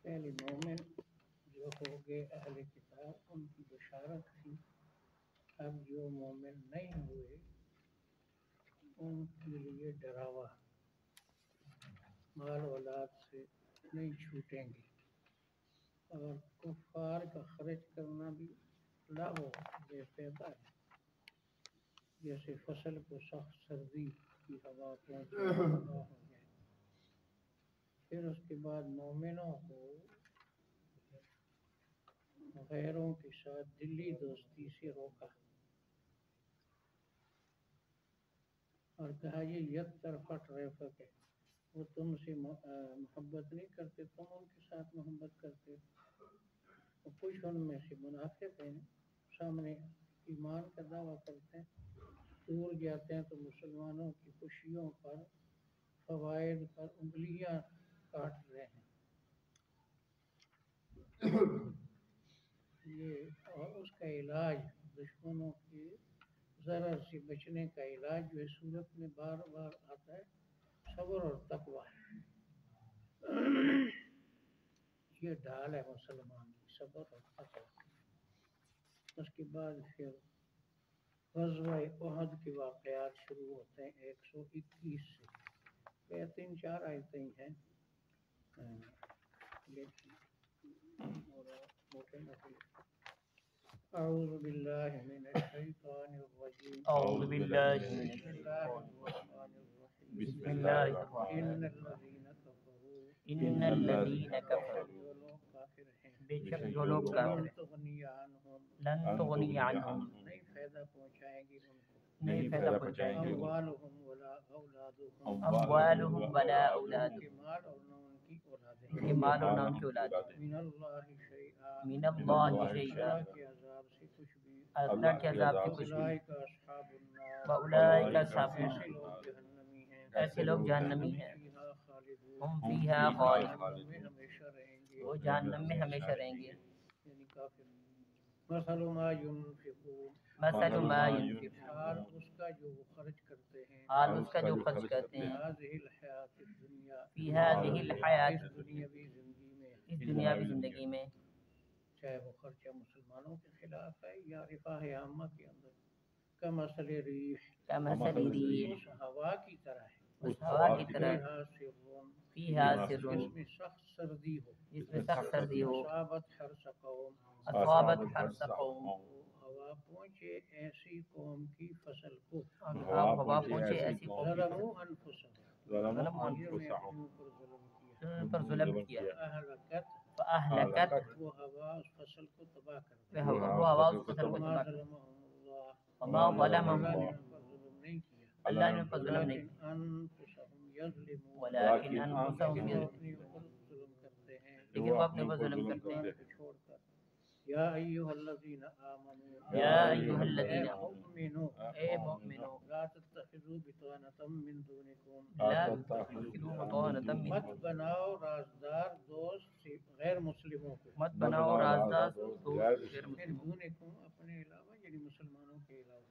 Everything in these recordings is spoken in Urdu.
پہلے مومن جو ہو گئے اہل کتاب ان کی بشارت تھی. اب جو مومن نہیں ہوئے ان کے لیے ڈراوا، مال اولاد سے نہیں چھوٹیں گے، اور کفار کا خرچ کرنا بھی لاو بے فائدہ ہے. جیسے فصل کو سخت سردی کی ہوا پہنچے تباہ ہو جائے. پھر اس کے بعد مومنوں کو غیروں کے ساتھ دلی دوستی سے روکا اور کہا یہ یک طرفہ ٹریفک ہے، وہ تم سے محبت نہیں کرتے، تم ان کے ساتھ محبت کرتے. اور کچھ ان میں سے منافق ہیں، سامنے ایمان کا دعویٰ کرتے ہیں، دور جاتے ہیں تو مسلمانوں کی خوشیوں پر، فوائد پر انگلیاں کاٹ رہے ہیں. یہ اور اس کا علاج، دشمنوں کے ضرر سے بچنے کا علاج جو اس صورت میں بار بار آتا ہے، صبر اور تقویٰ. یہ ڈھال ہے مسلمان کی، صبر اور تقویٰ. اس کے بعد پھر غزوہ احد کے واقعات شروع ہوتے ہیں 121 سے. یہ 3-4 آیتیں ہیں، لیکن موٹے موٹے. اعوذ باللہ من الشیطان الرجیم. اعوذ باللہ من بسم اللہ الرحمن الرحیم. بسم اللہ الرحمن ان الذین کفروا، ان الذین کفروا، جو لوگ کافر ہیں، بے شک جو لوگ کافر لن ہیں، تغنی عنہم، لن تغنی عنہم، نہیں فائدہ پہنچائیں گی ان کو، نہیں فائدہ پہنچائیں گے، اموالہم ولا اولادہم، اموالہم ولا اولاد، ان کے مال اور نہ ان کی اولادیں، ان کے مال اور نہ ان کی اولادیں، من اللہ شیئا، من اللہ شیئا، اللہ کے عذاب سے کچھ بھی، اللہ کے عذاب سے کچھ بھی، اولئک اصحاب النار، واولئک اصحاب ایسے النار، لوگ جہنمی ہیں، ایسے لوگ جہنمی ہیں، فیہا خالدون، ہم فیہا خالدون، جہنم میں ہمیشہ رہیں گے، وہ جہنم میں ہمیشہ رہیں گے. یعنی کافر. مثل ما ينفقون، مثل ما ينفقون، حال اس کا جو وہ خرچ کرتے ہیں، حال اس کا جو خرچ کرتے ہیں، هذه الحیات الدنیا، فی هذه اس الحیات، دنیاوی زندگی میں، اس دنیاوی زندگی میں، چاہے وہ خرچہ مسلمانوں کے خلاف ہے یا رفاہ عامہ کے اندر، کمثل ریح، کمثل ریح، اس ہوا کی طرح ہے، اس ہوا کی طرح، فیہا سرون، فیہا سر، جس میں سخت سردی ہو، جس میں سخت سردی ہو، اصابت حرث قوم، اصابت حرث قوم، ہوا پہنچے ایسی قوم کی فصل کو، ہوا پہنچے ایسی قوم کی ظلموا انفسهم، ظلموا انہوں نے انفسهم، اپنے اوپر ظلم کیا، ان پر ظلم کیا، اہلکت، فاہلکت، وہ ہوا اس فصل کو تباہ کر دی، وہ ہوا اس فصل کو وما تباہ کر دی، ظلمهم اللہ، وما ظلمهم اللہ نے ان پر ظلم نہیں کیا، اللہ نے ان پر ظلم نہیں لیکن کیا، انفسهم یظلمون، ولیکن لیکن انفسهم وہ یظلمون، اپنے اوپر ظلم کرتے ہیں، لیکن وہ اپنے اوپر ظلم کرتے قرآن ہیں. کو چھوڑ کر. یا ایھا الذین آمنوا، یا ایھا الذین اے مؤمنو، اے مؤمنو، لا تتخذوا بطانة من دونکم، لا تتخذوا بطانة من مت دونکم، بناؤ رازدار دوست غیر مسلموں کو، مت بناؤ رازدار دوست غیر من مسلموں، دونکم اپنے علاوہ، یعنی مسلمانوں کے علاوہ،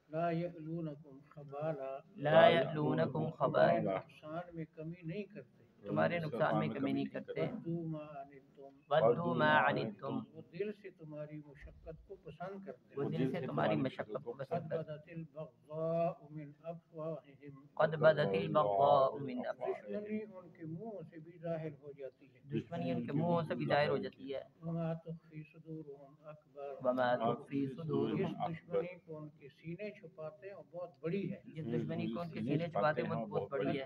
لا یألونکم خبالا، لا یألونکم تمہارے خبالا، نقصان میں کمی نہیں کرتے، تمہارے نقصان میں کمی نہیں کرتے، ودوا ما عنتم، ودوا ما عنتم، وہ دل سے تمہاری مشقت کو پسند کرتے وہ ہیں، دل سے تمہاری مشقت کو قد پسند کرتے بدت البغضاء من افواہہم، ہیں، قد بدت البغضاء من افواہہم، دشمنی ان کے منہ سے بھی ظاہر ہو جاتی ہے، دشمنی ان کے منہوں سے بھی ظاہر ہو جاتی ہے، وما تخفی صدورہم اکبر، وما تخفی جس صدورہم اکبر، دشمنی کو ان کے سینے چھپاتے ہیں وہ بہت بڑی ہے، جس دشمنی کو ان کے سینے چھپاتے ہیں وہ بہت بڑی ہے،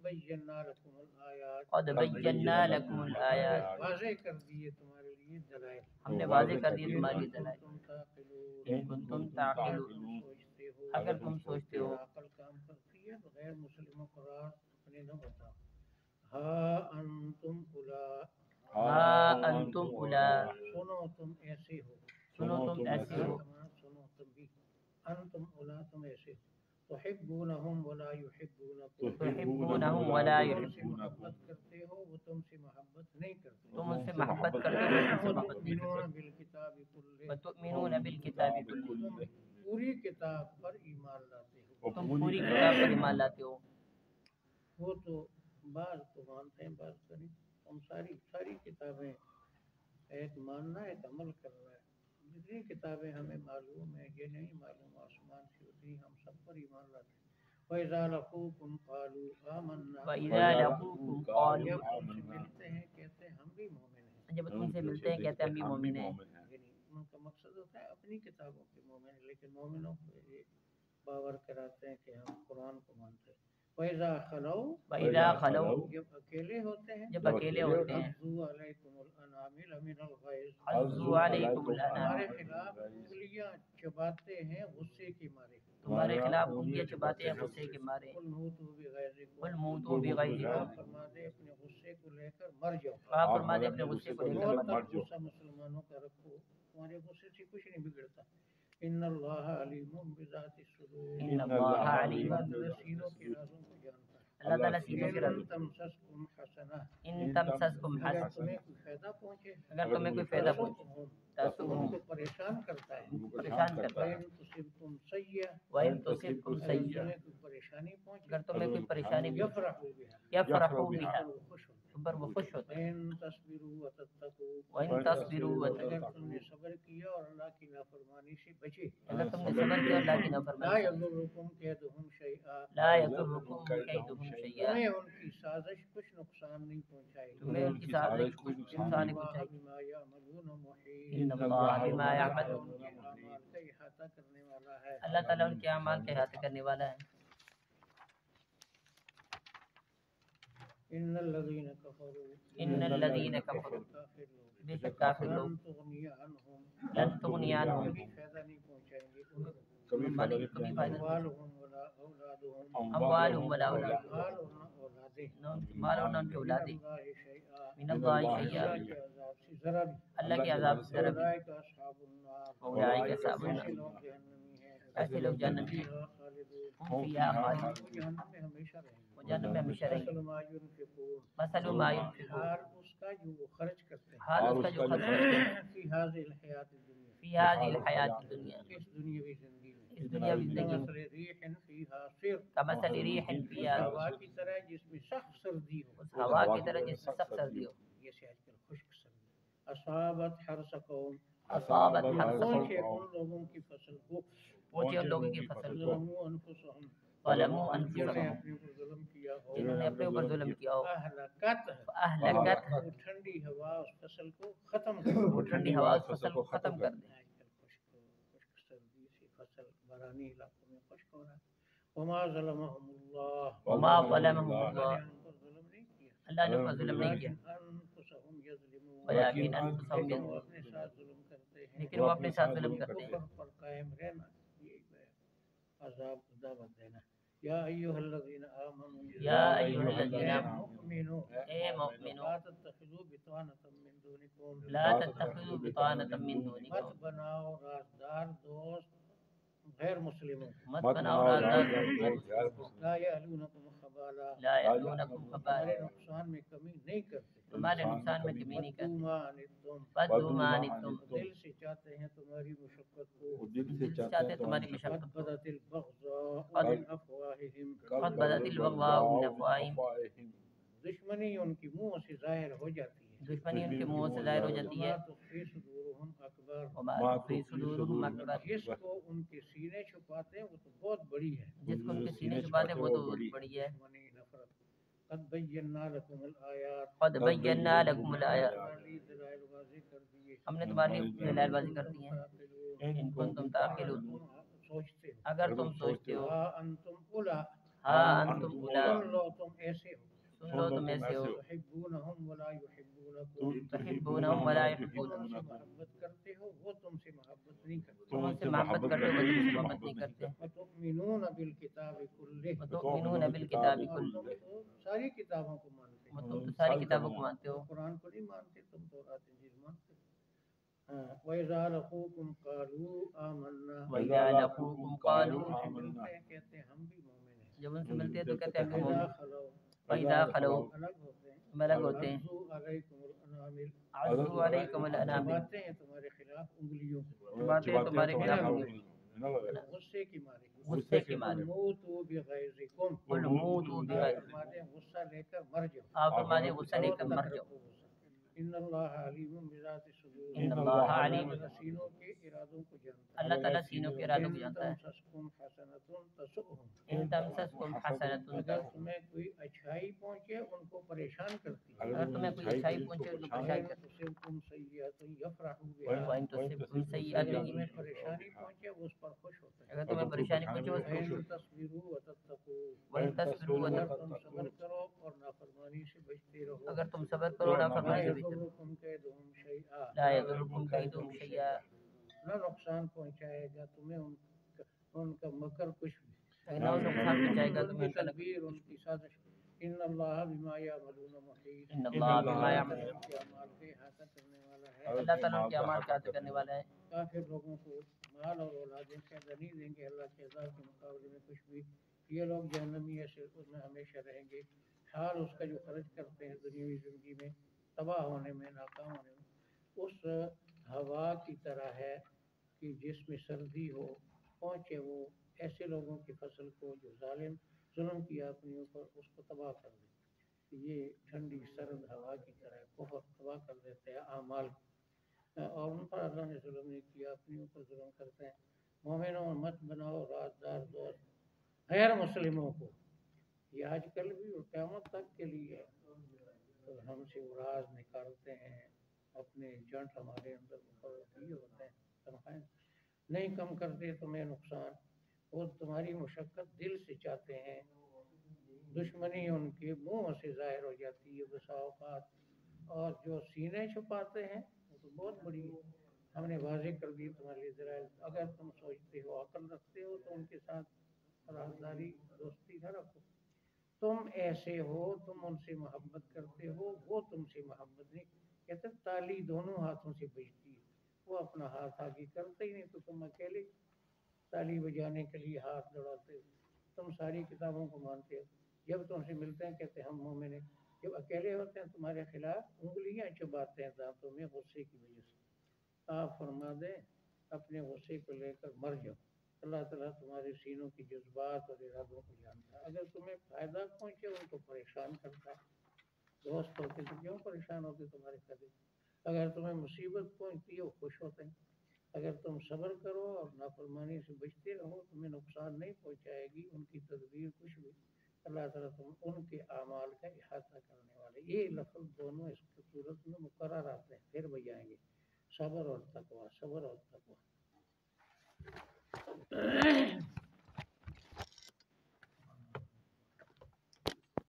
بینا لکم الآیات، قد بینا لکم الآیات، واضح کر دیے تمہارے لیے دلائل، ہم نے واضح کر دیے تمہارے لیے ان دلائل، کنتم تعقلون، ان کنتم تعقلون، سوچتے ہو، اگر تم سوچتے ہو، عقل کام کرتی ہے، غیر مسلموں کو راہ اپنے نہ بتاؤ. ہاں انتم الا، ہاں انتم اولا، سنو تم ایسے ہو، سنو تم ایسے ہو، سنو تم بھی، انتم اولا تم ایسے ہو، تحبونہم ولا یحبونکم، تحبونہم ولا تم سے یحبونکم، محبت کرتے ہو وہ تم سے محبت نہیں کرتے، تم ان سے محبت کرتے ہو تم سے محبت نہیں کرتے، وتؤمنون بالکتاب کلہ، وتؤمنون بالکتاب تم کلہ، پوری کتاب پر ایمان لاتے ہو، تم پوری کتاب پر ایمان لاتے ہو، وہ تو بعض تو مانتے ہیں بعض تو نہیں، ہم ساری کتاب ماننا ہے ایک عمل کرنا ہے. جتنی کتابیں ہمیں معلوم ہیں یہ نہیں معلوم آسمان سے اتنی ہم سب پر ایمان لاتے ہیں. وَإِذَا لَقُوكُمْ قَالُوا آمَنَّا. وَإِذَا لَقُوكُمْ قَالُوا جب تم سے ملتے ہیں کہتے ہیں ہم بھی مومن ہیں. جب تم سے ملتے ہیں کہتے ہیں ہم بھی مومن ہیں. یعنی ان کا مقصد ہوتا ہے اپنی کتابوں کے مومن ہیں لیکن مومنوں کو یہ باور کراتے ہیں کہ ہم قرآن کو مانتے ہیں. وَإِذَا خَلَوْا. وَإِذَا خَلَوْا جب اکیلے ہوتے ہیں. جب اکیلے ہوتے ہیں. عَضُّوا عَلَيْكُمُ الْأَنَامِلَ مِنَ الْغَيْظِ. عَضُّوا عَلَيْكُمُ ہمارے الْأَنَامِلَ. خلاف انگلیاں چباتے ہیں غصے کے مارے. تمہارے خلاف انگلیاں چباتے ہیں غصے کے مارے. قُلْ مُوتُوا بِغَيْظِكُمْ. قُلْ مُوتُوا بِغَيْظِكُمْ. آپ فرما دے اپنے غصے کو لے کر مر جاؤ. آپ فرما دے اپنے غصے کو لے کر بہت مر تک غصہ مسلمانوں کا رکھو تمہارے غصے سے کچھ نہیں بگڑتا. ان اللہ علیم بذات الصدور. ان اللہ علیم. اللہ سینوں کے رازوں کو جانتا ہے. اللہ تعالیٰ سینوں کے رازوں. ان تمسسکم حسنہ. ان تمسسکم اگر حسنہ. تمہیں کوئی فائدہ پہنچے. اگر تمہیں کوئی فائدہ پہنچے. تم کو پریشان کرتا ہے. پریشان کرتا ہے. وَإِن تُصِبْكُمْ سَیِّئَةٌ. وَإِن تُصِبْكُمْ سَیِّئَةٌ. تمہیں کوئی پریشانی پہنچے. اگر تمہیں کوئی پریشانی یفرحوا بہا. یفرحوا بہا. خوش ہوتے تم پر وہ خوش ہوتے ہیں. وَإِن تَصْبِرُوا وَتَتَّقُوا. وَإِن تَصْبِرُوا اگر وَتَتَّقُوا. تم نے صبر کیا اور اللہ کی نافرمانی سے بچے. اگر تم نے صبر کیا اللہ کی لا نافرمانی سے. يضركم كيدهم شيئا. لا يضركم كيدهم شيئا. تمہیں ان کی سازش کچھ نقصان نہیں پہنچائے گی. تمہیں ان کی سازش کچھ نقصان نہیں پہنچائے گی. بما يعملون محيط. ان اللہ بما يعملون. ان کے اعمال کا احاطہ کرنے والا ہے. اللہ تعالیٰ ان کے اعمال کے احاطے کرنے والا ہے. ان الذين كفروا. ان الذين كفروا. بے شک کافر لوگ. لن تغني عنهم. لن تغنی عنہم. کبھی فائدہ نہیں پہنچائیں گے ان کو. کبھی فائدہ نہیں. اموالهم ولا اولادهم. اموالهم ولا اولاد. مال اور نہ اولادیں. مال اور نہ ان کی اولادیں. من اللہ شیئا. من اللہ شیئا. اللہ کے عذاب سے ذرا بھی. اللہ کے عذاب سے ذرا بھی. اولئک اصحاب النار. اولئک اصحاب ایسے النار. لوگ جہنمی ہیں. ایسے لوگ جنتی ہیں. خالدون. ہم فیہا خالدون. وہ جہنم میں ہمیشہ رہیں گے. وہ جہنم میں ہمیشہ رہیں گے. مثل ما ينفقون. مثل ما ينفقون. حال اس کا جو وہ خرچ کرتے ہیں. حال اس کا جو خرچ کرتے ہیں. فی هذه الحیات الدنیا. فی هذه الحیات الدنیا. اس دنیاوی زندگی میں. اس دنیاوی زندگی میں. مثل ریح فیہا صر. کمثل ریح فیہا. ہوا کی طرح جس میں سخت سردی ہو. اس ہوا کی طرح جس میں سخت سردی ہو. یہ سے آج کل خشک سردی. اصابت حرث قوم. اصابت حرث قوم. پہنچے ان لوگوں کی فصل کو. پہنچے ان لوگوں کی فصل کو. ظلموا انفسهم. ظلموا جنہوں نے انفسهم. اپنے اوپر ظلم کیا ہو. جنہوں نے اپنے اوپر ظلم کیا ہو. اہلکت. اہلکت. وہ ٹھنڈی ہوا اس فصل کو ختم کر دے. وہ ٹھنڈی ہوا اس فصل کو ختم کر دے. آج کل خشک سردی سے فصل برانی علاقوں میں خشک ہو رہا ہے. وما ظلمهم اللہ. وما ظلمهم اللہ اللہ. نے ان پر ظلم نہیں کیا. اللہ نے ان پر ظلم نہیں کیا. انفسهم یظلمون. ولیکن انفسهم وہ یظلمون. اپنے ساتھ ظلم کرتے ہیں. لیکن وہ اپنے ساتھ ظلم کرتے ہیں. کفر پر قائم رہنا یہ عذاب دعوت دینا. یا ایھا الذین آمنوا. یا ایھا الذین آمنوا. مؤمنون. اے مومنو. لا تتخذوا بطانة من دونکم. لا تتخذوا بطانة من مت دونکم. بناؤ رازدار دوست غیر مسلموں. مت بناؤ رازدار. لا یعلونکم خبالا. لا یعلونکم تمہارے خبالا. نقصان میں کمی نہیں کرتے. تمہارے نقصان میں کمی نہیں کرتے. ودوا عنتم. بدوا ما عنتم. دل سے چاہتے ہیں تمہاری مشقت کو. دل سے چاہتے ہیں تمہاری قد مشقت کو. بدت البغضاء قد- من افواہہم. قد بدت البغضاء من افواہہم. دشمنی ان کی منہ سے ظاہر ہو جاتی ہے. دشمنی ان کے منہ سے ظاہر ہو جاتی ہے. وما تخفی صدورہم اکبر. وما تخفی صدورہم اکبر. جس کو ان کے سینے چھپاتے ہیں وہ تو بہت بڑی ہے. جس کو ان کے سینے چھپاتے ہیں وہ تو بہت بڑی ہے. دشمنی نفرت. قد بینا لکم الآیات. قد بینا لکم الآیات. تمہارے لیے دلائل واضح کر دیے. ہم نے تمہارے لیے دلائل بازی کر دی ہیں. ان کنتم تعقلون. تم سوچتے ہو. اگر تم سوچتے ہو. ہاں انتم اولا. ہاں انتم اولا. سن لو تم ایسے ہو. سن لو تم ایسے ہو. تحبونہم ولا یحبونکم. تحبونہم ولا یحبونکم. تم سے محبت کرتے ہو وہ تم سے محبت نہیں کرتے. تم ان سے محبت کرتے ہو وہ تم سے محبت نہیں کرتے. وتؤمنون بالکتاب کلہ. وتؤمنون بالکتاب اور کلہ. تم تو ساری کتابوں کو مانتے ہو. تم تو ساری کتابوں کو مانتے ہو. قرآن کو نہیں مانتے تم تو انجیل مانتے ہو. وَإِذَا لَقُوكُمْ قَالُوا آمَنَّا. وَإِذَا لَقُوكُمْ قَالُوا جب ان سے ملتے ہیں کہتے ہیں ہم بھی مومن ہیں. جب ان سے ملتے ہیں تو کہتے ہیں ہم وَإِذَا مومن. خَلَوْا. وَإِذَا خَلَوْا. الگ ہوتے ہیں. الگ ہوتے ہیں. عَضُّوا عَلَيْكُمُ الْأَنَامِلَ. عَضُّوا عَلَيْكُمُ الْأَنَامِلَ. چباتے ہیں تمہارے خلاف انگلیوں کو. چباتے ہیں تمہارے خلاف انگلیوں. غصے کی مارے. غصے کی مارے. موتوا بغیظکم. قل موتوا بغیظکم. فرماتے ہیں غصہ لے کر مر جاؤ. آپ فرما دیں غصہ لے کر مر جاؤ. ان اللہ علیم بذات الصدور، ان اللہ اللہ علیم، تعالیٰ سینوں کے ارادوں کو جانتا ہے۔ اللہ تعالیٰ سینوں کے ارادوں کو ان جانتا ہے۔ تمسسکم حسنۃ تسؤہم، ان تمسسکم حسنۃ، اگر تمہیں کوئی اچھائی پہنچے ان کو پریشان کرتی ہے۔ اگر تمہیں کوئی اچھائی پہنچے تو پریشان وَإِن کرتی تُصِبْكُمْ سَيِّئَةٌ يَفْرَحُوا ہے، بِهَا، وَإِن تُصِبْكُمْ سیئۃ، اگر تمہیں پریشانی پہنچے وہ اس پر خوش ہوتے ہیں۔ اگر تمہیں پریشانی پہنچے اس پر وَإِن تَصْبِرُوا وَتَتَّقُوا، وَإِن تصبروا اگر وتتقوا، تم صبر کرو اور نافرمانی سے بچتے رہو، اگر تم صبر کرو لا نافرمانی سے بچتے رہو، يضركم كيدهم شيئا، لا یضرکم کیدہم شیئا، نہ نقصان پہنچائے گا تمہیں ان کا مکر کچھ بھی، نہ نقصان پہنچائے گا ان تمہیں کی ان کا تدبیر ان کی سازش۔ ان اللہ بما یعملون محیط، ان اللہ بما اللہ یعملون، تعالیٰ کے اعمال کے احاطہ کرنے والا ہے۔ اللہ تعالیٰ ان کے اعمال کا احاطہ کرنے والا ہے۔ کافر لوگوں کو مال اور اولادیں فائدہ نہیں دیں گے اللہ کے عذاب کے مقابلے میں کچھ بھی، یہ لوگ جہنمی ایسے اس میں ہمیشہ رہیں گے۔ حال اس کا جو خرچ کرتے ہیں دنیاوی زندگی میں تباہ ہونے میں، ناکام ہونے میں، اس ہوا کی طرح ہے کہ جس میں سردی ہو، پہنچے وہ ایسے لوگوں کی فصل کو جو ظلم کیا اپنے اوپر، اس کو تباہ کر دے۔ یہ ٹھنڈی سرد ہوا کی طرح کفر تباہ کر دیتے ہیں اعمال، اور ان پر اللہ نے ظلم نہیں کیا، اپنے اوپر ظلم کرتے ہیں۔ مومنوں مت بناؤ رازدار دوست غیر مسلموں کو، یہ آج کل بھی اور قیامت تک کے لیے ہے۔ تو ہم سے وہ راز نکالتے ہیں، اپنے ایجنٹ ہمارے اندر مقرر کیے ہوتے ہیں، تنخواہیں نہیں کم کرتے تمہیں نقصان، وہ تمہاری مشقت دل سے چاہتے ہیں، دشمنی ان کے منہ سے ظاہر ہو جاتی ہے بسا اوقات، اور جو سینے چھپاتے ہیں وہ تو بہت بڑی ہم نے واضح کر دی تمہارے لیے ذرائع۔ اگر تم سوچتے ہو عقل رکھتے ہو تو ان کے ساتھ رازداری دوستی نہ رکھو، تم ایسے ہو، تم ان سے محبت کرتے ہو، وہ تم سے محبت نہیں کہتے۔ تالی دونوں ہاتھوں سے بجتی ہے، وہ اپنا ہاتھ آگے کرتے ہی نہیں تو تم اکیلے تالی بجانے کے لیے ہاتھ دوڑاتے ہو۔ تم ساری کتابوں کو مانتے ہو، جب تم سے ملتے ہیں کہتے ہیں ہم مومن ہیں، جب اکیلے ہوتے ہیں تمہارے خلاف انگلیاں چباتے ہیں دانتوں میں غصے کی وجہ سے۔ آپ فرما دیں اپنے غصے کو لے کر مر جاؤ، اللہ تعالیٰ تمہارے سینوں کی جذبات اور ارادوں کو جانتا ہے۔ اگر تمہیں فائدہ پہنچے ان کو پریشان کرتا ہے، دوست ہوتے تو کیوں پریشان ہوتے تمہارے قدر؟ اگر تمہیں مصیبت پہنچتی ہے وہ خوش ہوتے ہیں۔ اگر تم صبر کرو اور نافرمانی سے بچتے رہو تمہیں نقصان نہیں پہنچائے گی ان کی تدبیر کچھ بھی، اللہ تعالیٰ تم ان کے اعمال کا احاطہ کرنے والے۔ یہ لفظ دونوں اس صورت میں مقرر آتے ہیں، پھر بجائیں گے صبر اور تقوی، صبر اور تقوی۔